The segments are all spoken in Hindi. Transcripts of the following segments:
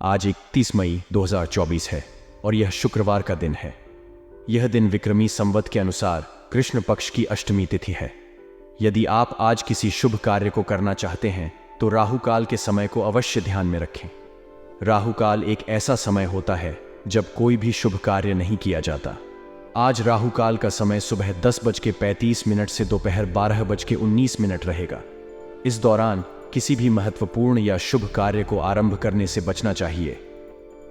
आज 31 मई 2024 है और यह शुक्रवार का दिन है। यह दिन विक्रमी संवत के अनुसार कृष्ण पक्ष की अष्टमी तिथि है। यदि आप आज किसी शुभ कार्य को करना चाहते हैं तो राहु काल के समय को अवश्य ध्यान में रखें। राहु काल एक ऐसा समय होता है जब कोई भी शुभ कार्य नहीं किया जाता। आज राहु काल का समय सुबह 10:35 से दोपहर 12:19 रहेगा। इस दौरान किसी भी महत्वपूर्ण या शुभ कार्य को आरंभ करने से बचना चाहिए।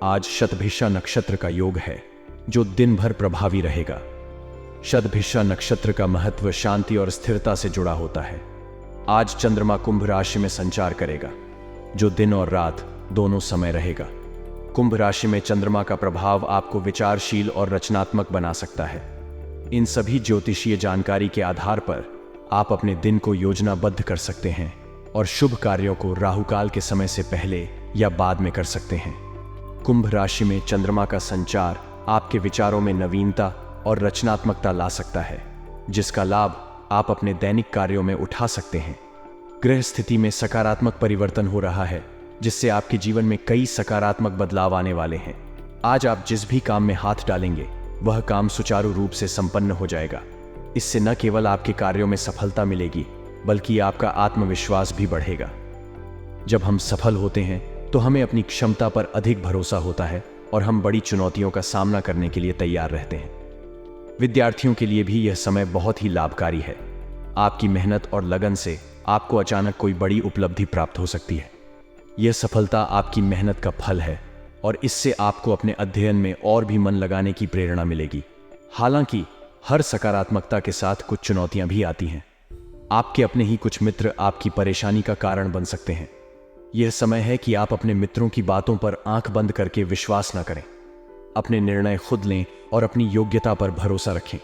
आज शतभिषा नक्षत्र का योग है जो दिन भर प्रभावी रहेगा। शतभिषा नक्षत्र का महत्व शांति और स्थिरता से जुड़ा होता है। आज चंद्रमा कुंभ राशि में संचार करेगा जो दिन और रात दोनों समय रहेगा। कुंभ राशि में चंद्रमा का प्रभाव आपको विचारशील और रचनात्मक बना सकता है। इन सभी ज्योतिषीय जानकारी के आधार पर आप अपने दिन को योजनाबद्ध कर सकते हैं और शुभ कार्यों को राहु काल के समय से पहले या बाद में कर सकते हैं। कुंभ राशि में चंद्रमा का संचार आपके विचारों में नवीनता और रचनात्मकता ला सकता है, जिसका लाभ आप अपने दैनिक कार्यों में उठा सकते हैं। ग्रह स्थिति में सकारात्मक परिवर्तन हो रहा है, जिससे आपके जीवन में कई सकारात्मक बदलाव आने वाले हैं। आज आप जिस भी काम में हाथ डालेंगे वह काम सुचारू रूप से संपन्न हो जाएगा। इससे न केवल आपके कार्यों में सफलता मिलेगी बल्कि आपका आत्मविश्वास भी बढ़ेगा। जब हम सफल होते हैं तो हमें अपनी क्षमता पर अधिक भरोसा होता है और हम बड़ी चुनौतियों का सामना करने के लिए तैयार रहते हैं। विद्यार्थियों के लिए भी यह समय बहुत ही लाभकारी है। आपकी मेहनत और लगन से आपको अचानक कोई बड़ी उपलब्धि प्राप्त हो सकती है। यह सफलता आपकी मेहनत का फल है और इससे आपको अपने अध्ययन में और भी मन लगाने की प्रेरणा मिलेगी। हालांकि हर सकारात्मकता के साथ कुछ चुनौतियां भी आती हैं। आपके अपने ही कुछ मित्र आपकी परेशानी का कारण बन सकते हैं। यह समय है कि आप अपने मित्रों की बातों पर आंख बंद करके विश्वास न करें। अपने निर्णय खुद लें और अपनी योग्यता पर भरोसा रखें।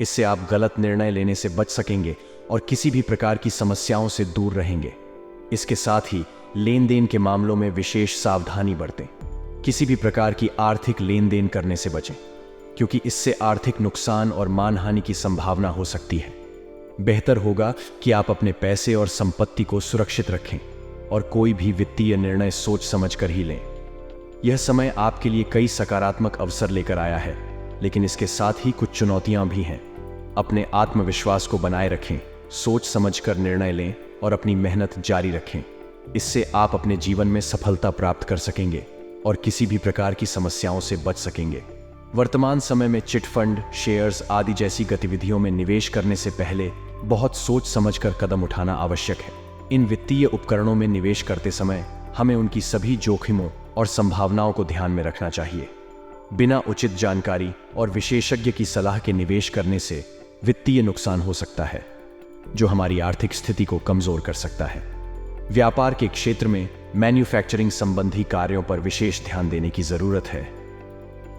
इससे आप गलत निर्णय लेने से बच सकेंगे और किसी भी प्रकार की समस्याओं से दूर रहेंगे। इसके साथ ही लेन देन के मामलों में विशेष सावधानी बरतें। किसी भी प्रकार की आर्थिक लेन देन करने से बचें, क्योंकि इससे आर्थिक नुकसान और मानहानि की संभावना हो सकती है। बेहतर होगा कि आप अपने पैसे और संपत्ति को सुरक्षित रखें और कोई भी वित्तीय निर्णय सोच समझकर ही लें। यह समय आपके लिए कई सकारात्मक अवसर लेकर आया है, लेकिन इसके साथ ही कुछ चुनौतियां भी हैं। अपने आत्मविश्वास को बनाए रखें, सोच समझकर निर्णय लें और अपनी मेहनत जारी रखें। इससे आप अपने जीवन में सफलता प्राप्त कर सकेंगे और किसी भी प्रकार की समस्याओं से बच सकेंगे। वर्तमान समय में चिट फंड, शेयर्स आदि जैसी गतिविधियों में निवेश करने से पहले बहुत सोच समझकर कदम उठाना आवश्यक है। इन वित्तीय उपकरणों में निवेश करते समय हमें उनकी सभी जोखिमों और संभावनाओं को ध्यान में रखना चाहिए। बिना उचित जानकारी और विशेषज्ञ की सलाह के निवेश करने से वित्तीय नुकसान हो सकता है, जो हमारी आर्थिक स्थिति को कमजोर कर सकता है। व्यापार के क्षेत्र में मैन्युफैक्चरिंग संबंधी कार्यों पर विशेष ध्यान देने की जरूरत है।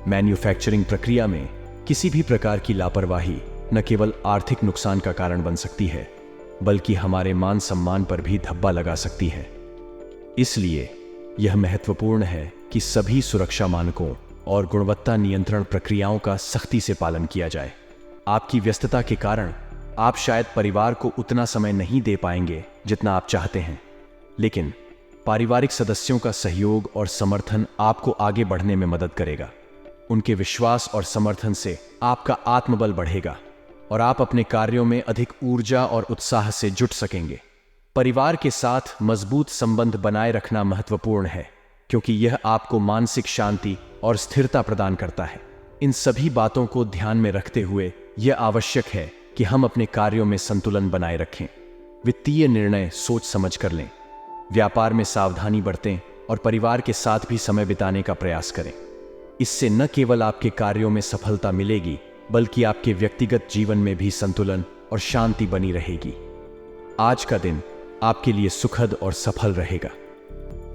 मैन्युफैक्चरिंग प्रक्रिया में किसी भी प्रकार की लापरवाही न केवल आर्थिक नुकसान का कारण बन सकती है, बल्कि हमारे मान सम्मान पर भी धब्बा लगा सकती है। इसलिए यह महत्वपूर्ण है कि सभी सुरक्षा मानकों और गुणवत्ता नियंत्रण प्रक्रियाओं का सख्ती से पालन किया जाए। आपकी व्यस्तता के कारण आप शायद परिवार को उतना समय नहीं दे पाएंगे जितना आप चाहते हैं, लेकिन पारिवारिक सदस्यों का सहयोग और समर्थन आपको आगे बढ़ने में मदद करेगा। उनके विश्वास और समर्थन से आपका आत्मबल बढ़ेगा और आप अपने कार्यों में अधिक ऊर्जा और उत्साह से जुट सकेंगे। परिवार के साथ मजबूत संबंध बनाए रखना महत्वपूर्ण है, क्योंकि यह आपको मानसिक शांति और स्थिरता प्रदान करता है। इन सभी बातों को ध्यान में रखते हुए यह आवश्यक है कि हम अपने कार्यों में संतुलन बनाए रखें। वित्तीय निर्णय सोच समझ कर लें, व्यापार में सावधानी बरतें और परिवार के साथ भी समय बिताने का प्रयास करें। इससे न केवल आपके कार्यों में सफलता मिलेगी, बल्कि आपके व्यक्तिगत जीवन में भी संतुलन और शांति बनी रहेगी। आज का दिन आपके लिए सुखद और सफल रहेगा।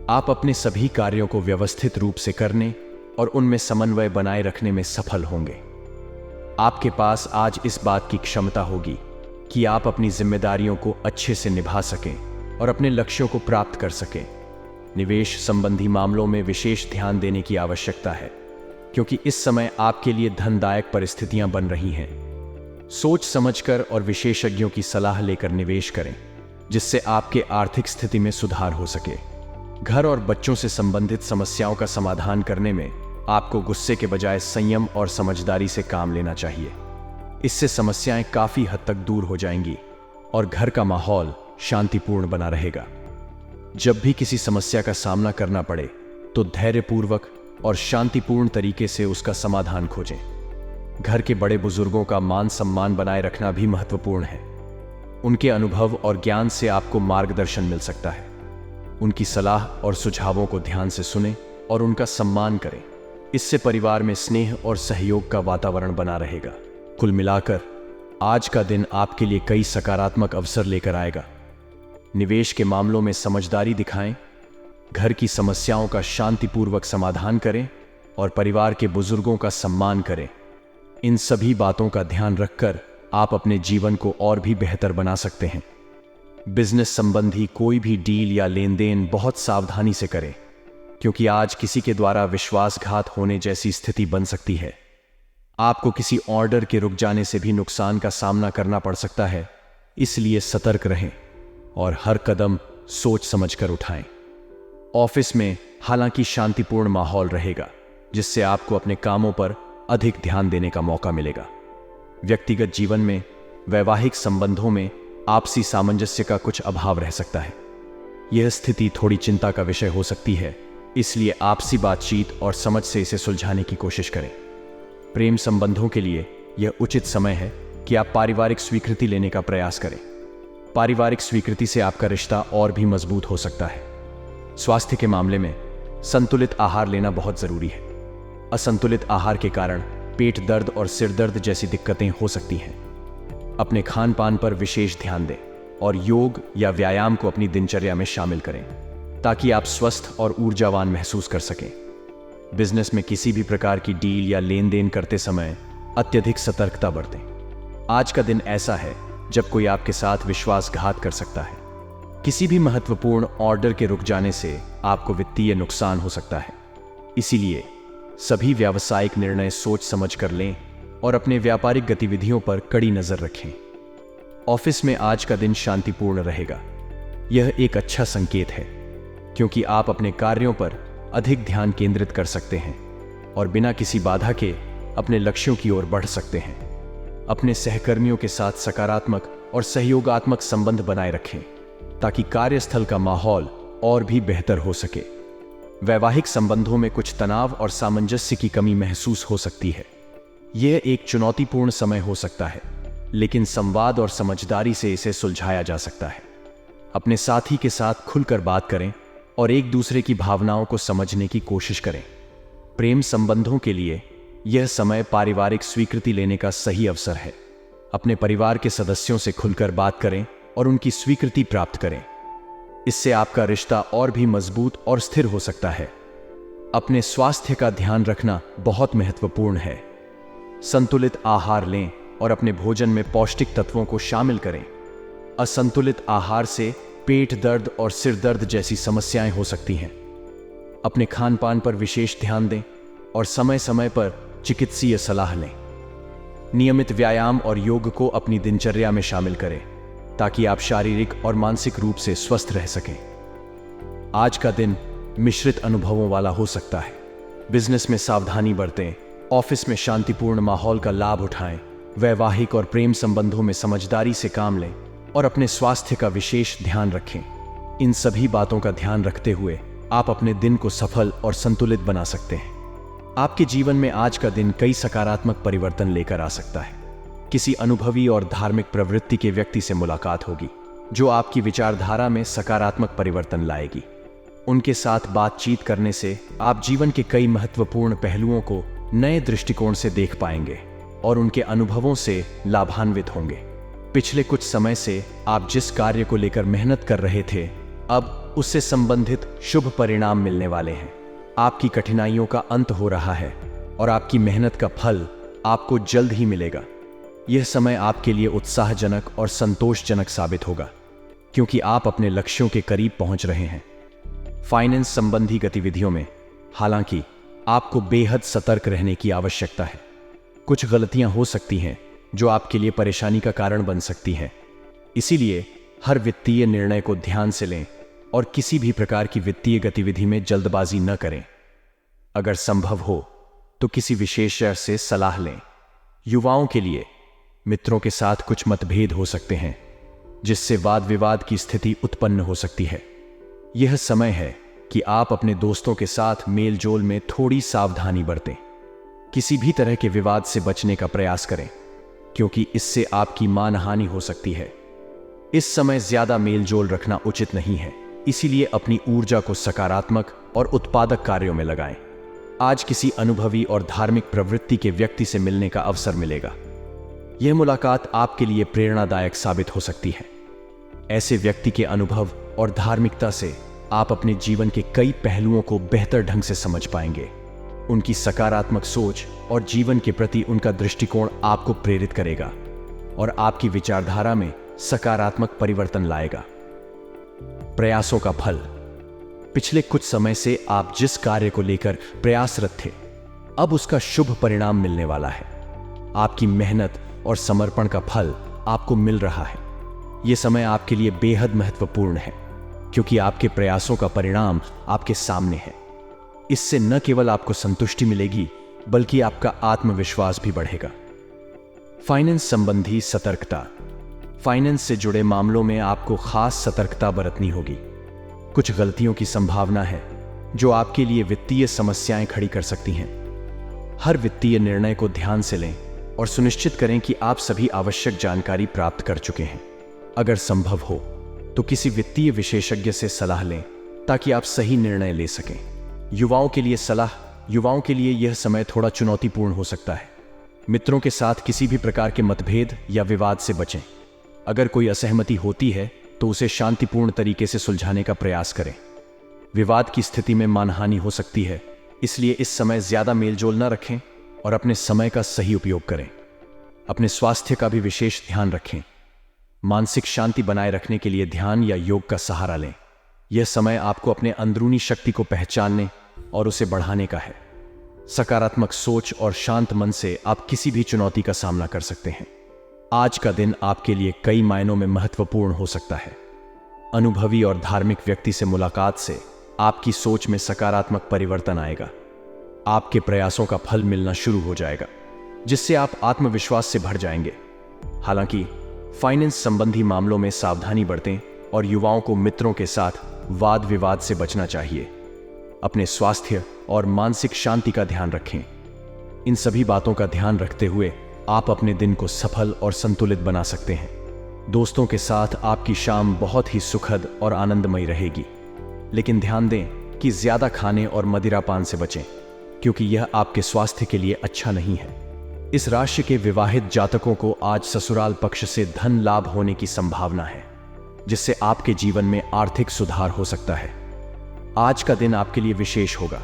आप अपने सभी कार्यों को व्यवस्थित रूप से करने और उनमें समन्वय बनाए रखने में सफल होंगे। आपके पास आज इस बात की क्षमता होगी कि आप अपनी जिम्मेदारियों को अच्छे से निभा सकें और अपने लक्ष्यों को प्राप्त कर सकें। निवेश संबंधी मामलों में विशेष ध्यान देने की आवश्यकता है, क्योंकि इस समय आपके लिए धनदायक परिस्थितियां बन रही हैं। सोच समझकर और विशेषज्ञों की सलाह लेकर निवेश करें, जिससे आपके आर्थिक स्थिति में सुधार हो सके। घर और बच्चों से संबंधित समस्याओं का समाधान करने में आपको गुस्से के बजाय संयम और समझदारी से काम लेना चाहिए। इससे समस्याएं काफी हद तक दूर हो जाएंगी और घर का माहौल शांतिपूर्ण बना रहेगा। जब भी किसी समस्या का सामना करना पड़े तो धैर्यपूर्वक और शांतिपूर्ण तरीके से उसका समाधान खोजें। घर के बड़े बुजुर्गों का मान सम्मान बनाए रखना भी महत्वपूर्ण है। उनके अनुभव और ज्ञान से आपको मार्गदर्शन मिल सकता है। उनकी सलाह और सुझावों को ध्यान से सुनें और उनका सम्मान करें। इससे परिवार में स्नेह और सहयोग का वातावरण बना रहेगा। कुल मिलाकर आज का दिन आपके लिए कई सकारात्मक अवसर लेकर आएगा। निवेश के मामलों में समझदारी दिखाएं, घर की समस्याओं का शांतिपूर्वक समाधान करें और परिवार के बुजुर्गों का सम्मान करें। इन सभी बातों का ध्यान रखकर आप अपने जीवन को और भी बेहतर बना सकते हैं। बिजनेस संबंधी कोई भी डील या लेन देन बहुत सावधानी से करें, क्योंकि आज किसी के द्वारा विश्वासघात होने जैसी स्थिति बन सकती है। आपको किसी ऑर्डर के रुक जाने से भी नुकसान का सामना करना पड़ सकता है, इसलिए सतर्क रहें और हर कदम सोच समझकर उठाएं। ऑफिस में हालांकि शांतिपूर्ण माहौल रहेगा, जिससे आपको अपने कामों पर अधिक ध्यान देने का मौका मिलेगा। व्यक्तिगत जीवन में वैवाहिक संबंधों में आपसी सामंजस्य का कुछ अभाव रह सकता है। यह स्थिति थोड़ी चिंता का विषय हो सकती है, इसलिए आपसी बातचीत और समझ से इसे सुलझाने की कोशिश करें। प्रेम संबंधों के लिए यह उचित समय है कि आप पारिवारिक स्वीकृति लेने का प्रयास करें। पारिवारिक स्वीकृति से आपका रिश्ता और भी मजबूत हो सकता है। स्वास्थ्य के मामले में संतुलित आहार लेना बहुत जरूरी है। असंतुलित आहार के कारण पेट दर्द और सिर दर्द जैसी दिक्कतें हो सकती हैं। अपने खान पान पर विशेष ध्यान दें और योग या व्यायाम को अपनी दिनचर्या में शामिल करें, ताकि आप स्वस्थ और ऊर्जावान महसूस कर सकें। बिजनेस में किसी भी प्रकार की डील या लेन देन करते समय अत्यधिक सतर्कता बरतें। आज का दिन ऐसा है जब कोई आपके साथ विश्वासघात कर सकता है। किसी भी महत्वपूर्ण ऑर्डर के रुक जाने से आपको वित्तीय नुकसान हो सकता है। इसीलिए सभी व्यावसायिक निर्णय सोच समझ कर लें और अपने व्यापारिक गतिविधियों पर कड़ी नजर रखें। ऑफिस में आज का दिन शांतिपूर्ण रहेगा। यह एक अच्छा संकेत है, क्योंकि आप अपने कार्यों पर अधिक ध्यान केंद्रित कर सकते हैं और बिना किसी बाधा के अपने लक्ष्यों की ओर बढ़ सकते हैं। अपने सहकर्मियों के साथ सकारात्मक और सहयोगात्मक संबंध बनाए रखें, ताकि कार्यस्थल का माहौल और भी बेहतर हो सके। वैवाहिक संबंधों में कुछ तनाव और सामंजस्य की कमी महसूस हो सकती है। यह एक चुनौतीपूर्ण समय हो सकता है, लेकिन संवाद और समझदारी से इसे सुलझाया जा सकता है। अपने साथी के साथ खुलकर बात करें और एक दूसरे की भावनाओं को समझने की कोशिश करें। प्रेम संबंधों के लिए यह समय पारिवारिक स्वीकृति लेने का सही अवसर है। अपने परिवार के सदस्यों से खुलकर बात करें और उनकी स्वीकृति प्राप्त करें। इससे आपका रिश्ता और भी मजबूत और स्थिर हो सकता है। अपने स्वास्थ्य का ध्यान रखना बहुत महत्वपूर्ण है। संतुलित आहार लें और अपने भोजन में पौष्टिक तत्वों को शामिल करें। असंतुलित आहार से पेट दर्द और सिर दर्द जैसी समस्याएं हो सकती हैं। अपने खान पान पर विशेष ध्यान दें और समय समय पर चिकित्सीय सलाह लें। नियमित व्यायाम और योग को अपनी दिनचर्या में शामिल करें, ताकि आप शारीरिक और मानसिक रूप से स्वस्थ रह सकें। आज का दिन मिश्रित अनुभवों वाला हो सकता है। बिजनेस में सावधानी बरतें, ऑफिस में शांतिपूर्ण माहौल का लाभ उठाएं, वैवाहिक और प्रेम संबंधों में समझदारी से काम लें और अपने स्वास्थ्य का विशेष ध्यान रखें। इन सभी बातों का ध्यान रखते हुए आप अपने दिन को सफल और संतुलित बना सकते हैं। आपके जीवन में आज का दिन कई सकारात्मक परिवर्तन लेकर आ सकता है। किसी अनुभवी और धार्मिक प्रवृत्ति के व्यक्ति से मुलाकात होगी, जो आपकी विचारधारा में सकारात्मक परिवर्तन लाएगी। उनके साथ बातचीत करने से आप जीवन के कई महत्वपूर्ण पहलुओं को नए दृष्टिकोण से देख पाएंगे और उनके अनुभवों से लाभान्वित होंगे। पिछले कुछ समय से आप जिस कार्य को लेकर मेहनत कर रहे थे, अब उससे संबंधित शुभ परिणाम मिलने वाले हैं। आपकी कठिनाइयों का अंत हो रहा है और आपकी मेहनत का फल आपको जल्द ही मिलेगा। यह समय आपके लिए उत्साहजनक और संतोषजनक साबित होगा, क्योंकि आप अपने लक्ष्यों के करीब पहुंच रहे हैं। फाइनेंस संबंधी गतिविधियों में हालांकि आपको बेहद सतर्क रहने की आवश्यकता है। कुछ गलतियां हो सकती हैं जो आपके लिए परेशानी का कारण बन सकती हैं। इसीलिए हर वित्तीय निर्णय को ध्यान से लें और किसी भी प्रकार की वित्तीय गतिविधि में जल्दबाजी न करें। अगर संभव हो तो किसी विशेषज्ञ से सलाह लें। युवाओं के लिए मित्रों के साथ कुछ मतभेद हो सकते हैं, जिससे वाद विवाद की स्थिति उत्पन्न हो सकती है। यह समय है कि आप अपने दोस्तों के साथ मेल जोल में थोड़ी सावधानी बरतें। किसी भी तरह के विवाद से बचने का प्रयास करें, क्योंकि इससे आपकी मानहानि हो सकती है। इस समय ज्यादा मेल जोल रखना उचित नहीं है, इसीलिए अपनी ऊर्जा को सकारात्मक और उत्पादक कार्यों में लगाएं। आज किसी अनुभवी और धार्मिक प्रवृत्ति के व्यक्ति से मिलने का अवसर मिलेगा। यह मुलाकात आपके लिए प्रेरणादायक साबित हो सकती है। ऐसे व्यक्ति के अनुभव और धार्मिकता से आप अपने जीवन के कई पहलुओं को बेहतर ढंग से समझ पाएंगे। उनकी सकारात्मक सोच और जीवन के प्रति उनका दृष्टिकोण आपको प्रेरित करेगा और आपकी विचारधारा में सकारात्मक परिवर्तन लाएगा। प्रयासों का फल। पिछले कुछ समय से आप जिस कार्य को लेकर प्रयासरत थे, अब उसका शुभ परिणाम मिलने वाला है। आपकी मेहनत और समर्पण का फल आपको मिल रहा है। यह समय आपके लिए बेहद महत्वपूर्ण है, क्योंकि आपके प्रयासों का परिणाम आपके सामने है। इससे न केवल आपको संतुष्टि मिलेगी, बल्कि आपका आत्मविश्वास भी बढ़ेगा। फाइनेंस संबंधी सतर्कता। फाइनेंस से जुड़े मामलों में आपको खास सतर्कता बरतनी होगी। कुछ गलतियों की संभावना है जो आपके लिए वित्तीय समस्याएं खड़ी कर सकती हैं। हर वित्तीय निर्णय को ध्यान से लें और सुनिश्चित करें कि आप सभी आवश्यक जानकारी प्राप्त कर चुके हैं। अगर संभव हो तो किसी वित्तीय विशेषज्ञ से सलाह लें, ताकि आप सही निर्णय ले सकें। युवाओं के लिए सलाह। युवाओं के लिए यह समय थोड़ा चुनौतीपूर्ण हो सकता है। मित्रों के साथ किसी भी प्रकार के मतभेद या विवाद से बचें। अगर कोई असहमति होती है तो उसे शांतिपूर्ण तरीके से सुलझाने का प्रयास करें। विवाद की स्थिति में मानहानि हो सकती है, इसलिए इस समय ज्यादा मेलजोल न रखें और अपने समय का सही उपयोग करें। अपने स्वास्थ्य का भी विशेष ध्यान रखें। मानसिक शांति बनाए रखने के लिए ध्यान या योग का सहारा लें। यह समय आपको अपने अंदरूनी शक्ति को पहचानने और उसे बढ़ाने का है। सकारात्मक सोच और शांत मन से आप किसी भी चुनौती का सामना कर सकते हैं। आज का दिन आपके लिए कई मायनों में महत्वपूर्ण हो सकता है। अनुभवी और धार्मिक व्यक्ति से मुलाकात से आपकी सोच में सकारात्मक परिवर्तन आएगा। आपके प्रयासों का फल मिलना शुरू हो जाएगा, जिससे आप आत्मविश्वास से भर जाएंगे। हालांकि फाइनेंस संबंधी मामलों में सावधानी बरतें और युवाओं को मित्रों के साथ वाद विवाद से बचना चाहिए। अपने स्वास्थ्य और मानसिक शांति का ध्यान रखें। इन सभी बातों का ध्यान रखते हुए आप अपने दिन को सफल और संतुलित बना सकते हैं। दोस्तों के साथ आपकी शाम बहुत ही सुखद और आनंदमयी रहेगी, लेकिन ध्यान दें कि ज्यादा खाने और मदिरापान से बचें, क्योंकि यह आपके स्वास्थ्य के लिए अच्छा नहीं है। इस राशि के विवाहित जातकों को आज ससुराल पक्ष से धन लाभ होने की संभावना है, जिससे आपके जीवन में आर्थिक सुधार हो सकता है। आज का दिन आपके लिए विशेष होगा,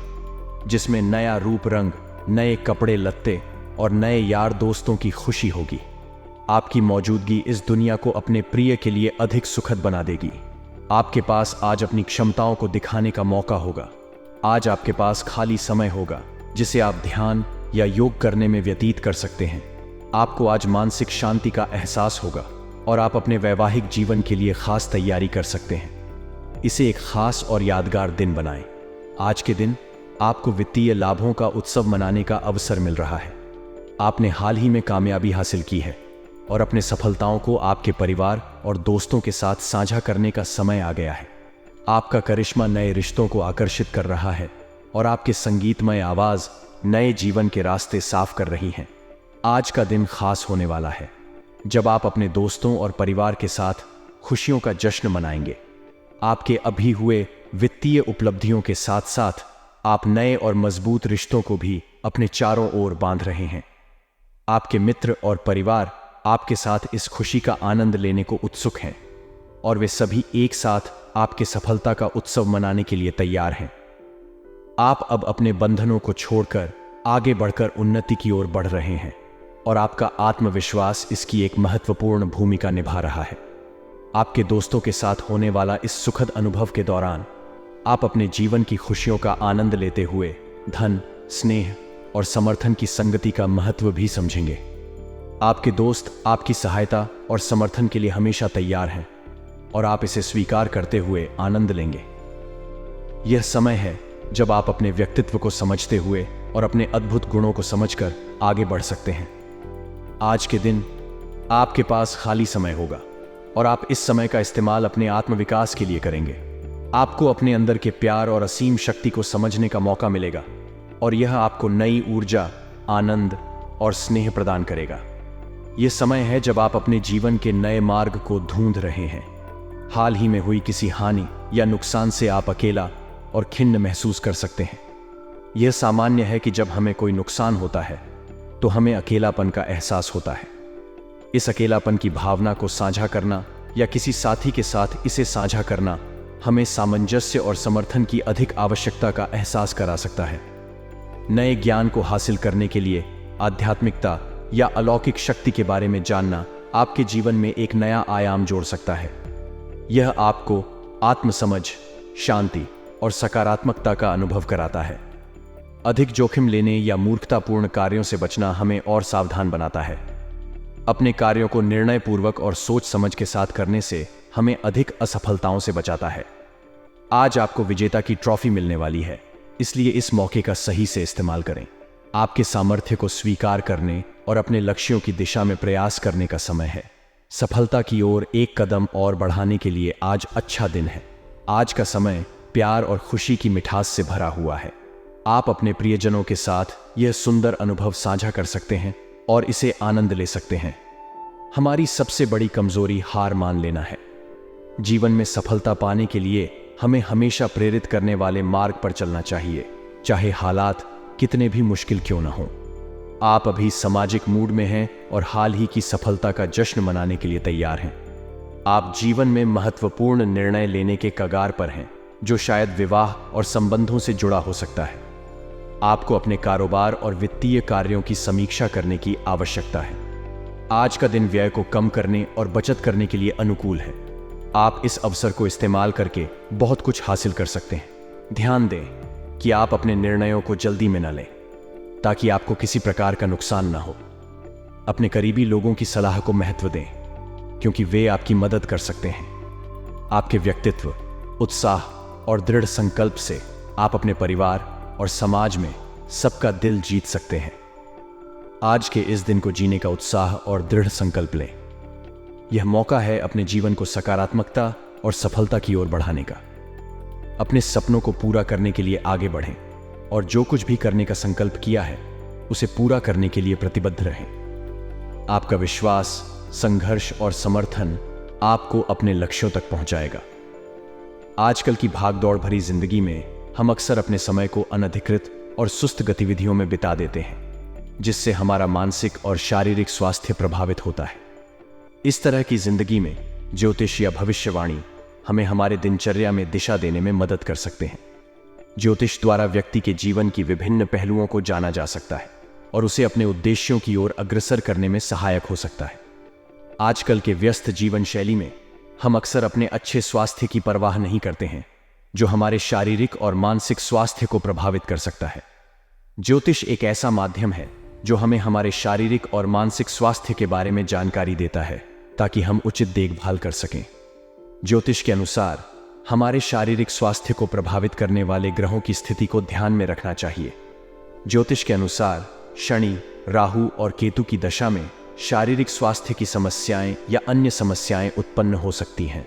जिसमें नया रूप रंग, नए कपड़े लत्ते और नए यार दोस्तों की खुशी होगी। आपकी मौजूदगी इस दुनिया को अपने प्रिय के लिए अधिक सुखद बना देगी। आपके पास आज अपनी क्षमताओं को दिखाने का मौका होगा। आज आपके पास खाली समय होगा, जिसे आप ध्यान या योग करने में व्यतीत कर सकते हैं। आपको आज मानसिक शांति का एहसास होगा और आप अपने वैवाहिक जीवन के लिए खास तैयारी कर सकते हैं। इसे एक खास और यादगार दिन बनाएं। आज के दिन आपको वित्तीय लाभों का उत्सव मनाने का अवसर मिल रहा है। आपने हाल ही में कामयाबी हासिल की है और अपने सफलताओं को आपके परिवार और दोस्तों के साथ साझा करने का समय आ गया है। आपका करिश्मा नए रिश्तों को आकर्षित कर रहा है और आपके संगीतमय आवाज नए जीवन के रास्ते साफ कर रही हैं। आज का दिन खास होने वाला है, जब आप अपने दोस्तों और परिवार के साथ खुशियों का जश्न मनाएंगे। आपके अभी हुए वित्तीय उपलब्धियों के साथ साथ आप नए और मजबूत रिश्तों को भी अपने चारों ओर बांध रहे हैं। आपके मित्र और परिवार आपके साथ इस खुशी का आनंद लेने को उत्सुक हैं और वे सभी एक साथ आपके सफलता का उत्सव मनाने के लिए तैयार हैं। आप अब अपने बंधनों को छोड़कर आगे बढ़कर उन्नति की ओर बढ़ रहे हैं और आपका आत्मविश्वास इसकी एक महत्वपूर्ण भूमिका निभा रहा है। आपके दोस्तों के साथ होने वाला इस सुखद अनुभव के दौरान आप अपने जीवन की खुशियों का आनंद लेते हुए धन, स्नेह और समर्थन की संगति का महत्व भी समझेंगे। आपके दोस्त आपकी सहायता और समर्थन के लिए हमेशा तैयार हैं और आप इसे स्वीकार करते हुए आनंद लेंगे। यह समय है जब आप अपने व्यक्तित्व को समझते हुए और अपने अद्भुत गुणों को समझकर आगे बढ़ सकते हैं। आज के दिन आपके पास खाली समय होगा और आप इस समय का इस्तेमाल अपने आत्मविकास के लिए करेंगे। आपको अपने अंदर के प्यार और असीम शक्ति को समझने का मौका मिलेगा और यह आपको नई ऊर्जा, आनंद और स्नेह प्रदान करेगा। यह समय है जब आप अपने जीवन के नए मार्ग को ढूंढ रहे हैं। हाल ही में हुई किसी हानि या नुकसान से आप अकेला और खिन्न महसूस कर सकते हैं। यह सामान्य है कि जब हमें कोई नुकसान होता है तो हमें अकेलापन का एहसास होता है। इस अकेलापन की भावना को साझा करना या किसी साथी के साथ इसे साझा करना हमें सामंजस्य और समर्थन की अधिक आवश्यकता का एहसास करा सकता है। नए ज्ञान को हासिल करने के लिए आध्यात्मिकता या अलौकिक शक्ति के बारे में जानना आपके जीवन में एक नया आयाम जोड़ सकता है। यह आपको आत्मसमझ, शांति और सकारात्मकता का अनुभव कराता है। अधिक जोखिम लेने या मूर्खतापूर्ण कार्यों से बचना हमें और सावधान बनाता है। अपने कार्यों को निर्णयपूर्वक और सोच समझ के साथ करने से हमें अधिक असफलताओं से बचाता है। आज आपको विजेता की ट्रॉफी मिलने वाली है, इसलिए इस मौके का सही से इस्तेमाल करें। आपके सामर्थ्य को स्वीकार करने और अपने लक्ष्यों की दिशा में प्रयास करने का समय है। सफलता की ओर एक कदम और बढ़ाने के लिए आज अच्छा दिन है। आज का समय प्यार और खुशी की मिठास से भरा हुआ है। आप अपने प्रियजनों के साथ यह सुंदर अनुभव साझा कर सकते हैं और इसे आनंद ले सकते हैं। हमारी सबसे बड़ी कमजोरी हार मान लेना है। जीवन में सफलता पाने के लिए हमें हमेशा प्रेरित करने वाले मार्ग पर चलना चाहिए, चाहे हालात कितने भी मुश्किल क्यों न हों। आप अभी सामाजिक मूड में हैं और हाल ही की सफलता का जश्न मनाने के लिए तैयार हैं। आप जीवन में महत्वपूर्ण निर्णय लेने के कगार पर हैं, जो शायद विवाह और संबंधों से जुड़ा हो सकता है। आपको अपने कारोबार और वित्तीय कार्यों की समीक्षा करने की आवश्यकता है। आज का दिन व्यय को कम करने और बचत करने के लिए अनुकूल है। आप इस अवसर को इस्तेमाल करके बहुत कुछ हासिल कर सकते हैं। ध्यान दें कि आप अपने निर्णयों को जल्दी में न लें, ताकि आपको किसी प्रकार का नुकसान न हो। अपने करीबी लोगों की सलाह को महत्व दें, क्योंकि वे आपकी मदद कर सकते हैं। आपके व्यक्तित्व, उत्साह और दृढ़ संकल्प से आप अपने परिवार और समाज में सबका दिल जीत सकते हैं। आज के इस दिन को जीने का उत्साह और दृढ़ संकल्प लें। यह मौका है अपने जीवन को सकारात्मकता और सफलता की ओर बढ़ाने का। अपने सपनों को पूरा करने के लिए आगे बढ़ें और जो कुछ भी करने का संकल्प किया है उसे पूरा करने के लिए प्रतिबद्ध रहें। आपका विश्वास, संघर्ष और समर्थन आपको अपने लक्ष्यों तक पहुंचाएगा। आजकल की भागदौड़ भरी जिंदगी में हम अक्सर अपने समय को अनधिकृत और सुस्त गतिविधियों में बिता देते हैं, जिससे हमारा मानसिक और शारीरिक स्वास्थ्य प्रभावित होता है। इस तरह की जिंदगी में ज्योतिष या भविष्यवाणी हमें हमारे दिनचर्या में दिशा देने में मदद कर सकते हैं। ज्योतिष द्वारा व्यक्ति के जीवन की विभिन्न पहलुओं को जाना जा सकता है और उसे अपने उद्देश्यों की ओर अग्रसर करने में सहायक हो सकता है। आजकल के व्यस्त जीवन शैली में हम अक्सर अपने अच्छे स्वास्थ्य की परवाह नहीं करते हैं, जो हमारे शारीरिक और मानसिक स्वास्थ्य को प्रभावित कर सकता है। ज्योतिष एक ऐसा माध्यम है जो हमें हमारे शारीरिक और मानसिक स्वास्थ्य के बारे में जानकारी देता है, ताकि हम उचित देखभाल कर सकें। ज्योतिष के अनुसार हमारे शारीरिक स्वास्थ्य को प्रभावित करने वाले ग्रहों की स्थिति को ध्यान में रखना चाहिए। ज्योतिष के अनुसार शनि, राहु और केतु की दशा में शारीरिक स्वास्थ्य की समस्याएं या अन्य समस्याएं उत्पन्न हो सकती हैं।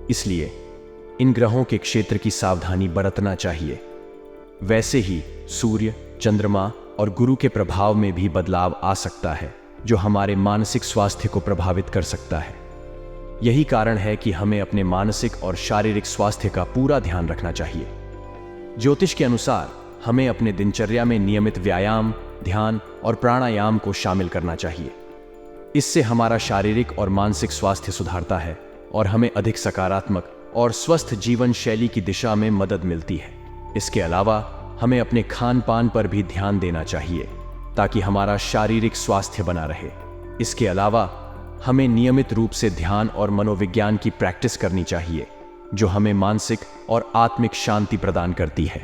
इसलिए इन ग्रहों के क्षेत्र की सावधानी बरतना चाहिए। वैसे ही सूर्य, चंद्रमा और गुरु के प्रभाव में भी बदलाव आ सकता है, जो हमारे मानसिक स्वास्थ्य को प्रभावित कर सकता है। यही कारण है कि हमें अपने मानसिक और शारीरिक स्वास्थ्य का पूरा ध्यान रखना चाहिए। ज्योतिष के अनुसार हमें अपने दिनचर्या में नियमित व्यायाम, ध्यान और प्राणायाम को शामिल करना चाहिए। इससे हमारा शारीरिक और मानसिक स्वास्थ्य सुधारता है और हमें अधिक सकारात्मक और स्वस्थ जीवन शैली की दिशा में मदद मिलती है। इसके अलावा हमें अपने खान पान पर भी ध्यान देना चाहिए, ताकि हमारा शारीरिक स्वास्थ्य बना रहे। इसके अलावा हमें नियमित रूप से ध्यान और मनोविज्ञान की प्रैक्टिस करनी चाहिए, जो हमें मानसिक और आत्मिक शांति प्रदान करती है।